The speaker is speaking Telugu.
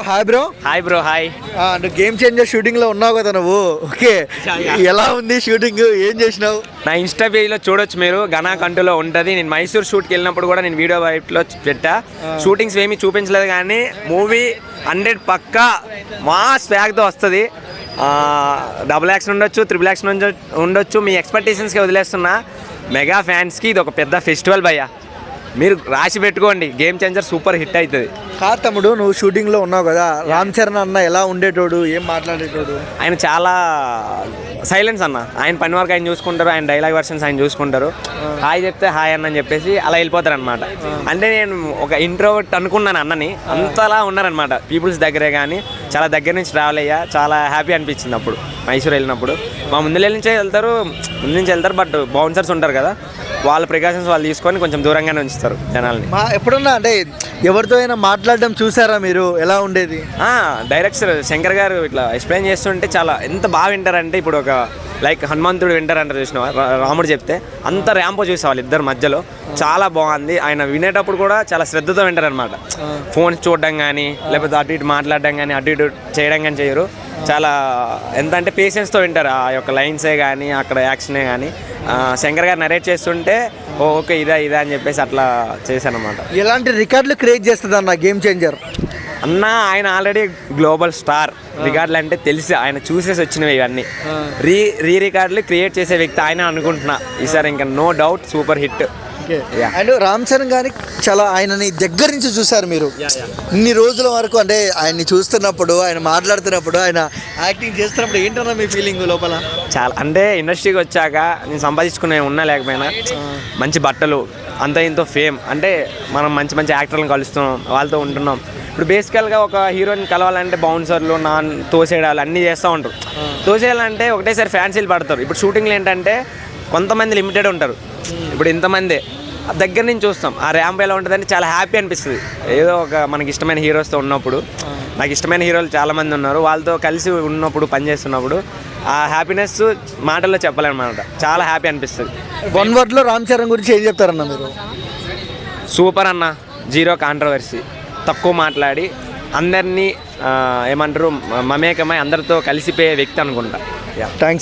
Hi bro. Hi bro. Hi. నువ్వు గేమ్ చేంజర్ షూటింగ్ లో ఉన్నావు కదా నువ్వు. ఓకే, ఎలా ఉంది షూటింగ్? ఏం చేసినావు? నా ఇన్స్టా పేజ్లో చూడొచ్చు మీరు. గనా కంటూలో ఉంటుంది. నేను మైసూర్ షూట్కి వెళ్ళినప్పుడు కూడా నేను వీడియో వైట్లో పెట్టా. షూటింగ్స్ ఏమీ చూపించలేదు కానీ మూవీ 100 పక్కా మాస్ బ్యాగ్తో వస్తుంది. డబుల్ యాక్షన్ ఉండొచ్చు, ట్రిపుల్ యాక్షన్ ఉండొచ్చు. మీ ఎక్స్పెక్టేషన్స్కి వదిలేస్తున్నా. మెగా ఫ్యాన్స్కి ఇది ఒక పెద్ద ఫెస్టివల్ భయ్యా. మీరు రాసి పెట్టుకోండి, గేమ్ చేంజర్ సూపర్ హిట్ అవుతుంది. కాదు తమ్ముడు, నువ్వు షూటింగ్ లో ఉన్నావు కదా, రామ్ చరణ్ అన్న ఎలా ఉండేటోడు, ఏం మాట్లాడేటోడు? ఆయన చాలా సైలెన్స్ అన్న. ఆయన పని వరకు ఆయన చూసుకుంటారు, ఆయన డైలాగ్ వర్షన్స్ ఆయన చూసుకుంటారు. హాయ్ చెప్తే హాయ్ అన్న అని చెప్పేసి అలా వెళ్ళిపోతారు అనమాట. అంటే నేను ఒక ఇంట్రోవర్ట్ అనుకున్నాను అన్నని, అంతలా ఉన్నారనమాట పీపుల్స్ దగ్గరే. కానీ చాలా దగ్గర నుంచి ట్రావెల్ అయ్యా, చాలా హ్యాపీ అనిపించింది అప్పుడు మైసూర్ వెళ్ళినప్పుడు. మా ముందు నుంచి వెళ్తారు బట్ బౌన్సర్స్ ఉంటారు కదా, వాళ్ళ ప్రికాషన్స్ వాళ్ళు తీసుకొని కొంచెం దూరంగానే ఉంచుతారు జనాల్ని. ఎప్పుడన్నా అంటే ఎవరితో అయినా మాట్లాడడం చూసారా మీరు? ఎలా ఉండేది? డైరెక్టర్ శంకర్ గారు ఇట్లా ఎక్స్ప్లెయిన్ చేస్తుంటే చాలా ఎంత బాగా వింటారంటే, ఇప్పుడు ఒక లైక్ హనుమంతుడు వింటారంటారు చూసిన రాముడు చెప్తే అంత ర్యాంపో చూసేవాళ్ళు ఇద్దరు మధ్యలో. చాలా బాగుంది. ఆయన వినేటప్పుడు కూడా చాలా శ్రద్ధతో వింటారనమాట. ఫోన్స్ చూడడం కానీ, లేకపోతే అటు ఇటు మాట్లాడడం కానీ, అటు ఇటు చేయడం కానీ చేయరు. చాలా ఎంత అంటే పేషెన్స్తో వింటారు. ఆ యొక్క లైన్సే కానీ, అక్కడ యాక్షనే కానీ. శంకర్ గారు నరేట్ చేస్తుంటే ఓకే ఇదా అని చెప్పేసి అట్లా చేశాను అనమాట. ఎలాంటి రికార్డులు క్రియేట్ చేస్తుంది అన్న గేమ్ చేంజర్ అన్న? ఆయన ఆల్రెడీ గ్లోబల్ స్టార్. రికార్డులు అంటే తెలిసి ఆయన చూసేసి వచ్చినవి ఇవన్నీ. రీ రికార్డులు క్రియేట్ చేసే వ్యక్తి ఆయన అనుకుంటున్నా ఈసారి. ఇంకా no doubt super hit. And Ram Charan గారి చాలా ఆయనని దగ్గర నుంచి చూసారు మీరు ఇన్ని రోజుల వరకు. అంటే ఆయన్ని చూస్తున్నప్పుడు, ఆయన మాట్లాడుతున్నప్పుడు, ఆయన యాక్టింగ్ చేస్తున్నప్పుడు ఏంటన్నా మీ ఫీలింగ్ లోపల? చాలా అంటే ఇండస్ట్రీకి వచ్చాక నేను సంపాదించుకునే ఉన్నా లేకపోయినా మంచి బట్టలు, అంత ఇంతో ఫేమ్, అంటే మనం మంచి మంచి యాక్టర్లను కలుస్తున్నాం, వాళ్ళతో ఉంటున్నాం. ఇప్పుడు బేసికల్గా ఒక హీరోయిన్ కలవాలంటే బౌన్సర్లు తోసేయడాలు అన్నీ చేస్తూ ఉంటారు. తోసేయాలంటే ఒకటేసారి ఫ్యాన్సీలు పడతారు. ఇప్పుడు షూటింగ్లు ఏంటంటే కొంతమంది లిమిటెడ్ ఉంటారు. ఇప్పుడు ఇంతమంది దగ్గర నుంచి చూస్తాం. ఆ ర్యాంప్ ఎలా ఉంటుందంటే చాలా హ్యాపీ అనిపిస్తుంది. ఏదో ఒక మనకి ఇష్టమైన హీరోస్తో ఉన్నప్పుడు, నాకు ఇష్టమైన హీరోలు చాలామంది ఉన్నారు, వాళ్ళతో కలిసి ఉన్నప్పుడు పనిచేస్తున్నప్పుడు ఆ హ్యాపీనెస్ మాటల్లో చెప్పాలన్నమాట. చాలా హ్యాపీ అనిపిస్తుంది. వన్ వర్డ్లో రామ్ చరణ్ గురించి ఏం చెప్తారన్న మీరు? సూపర్ అన్న, జీరో కాంట్రవర్సీ, తక్కువ మాట్లాడి అందరినీ ఏమంటారు మమేకమై అందరితో కలిసిపోయే వ్యక్తి అనుకుంటా. థ్యాంక్స్.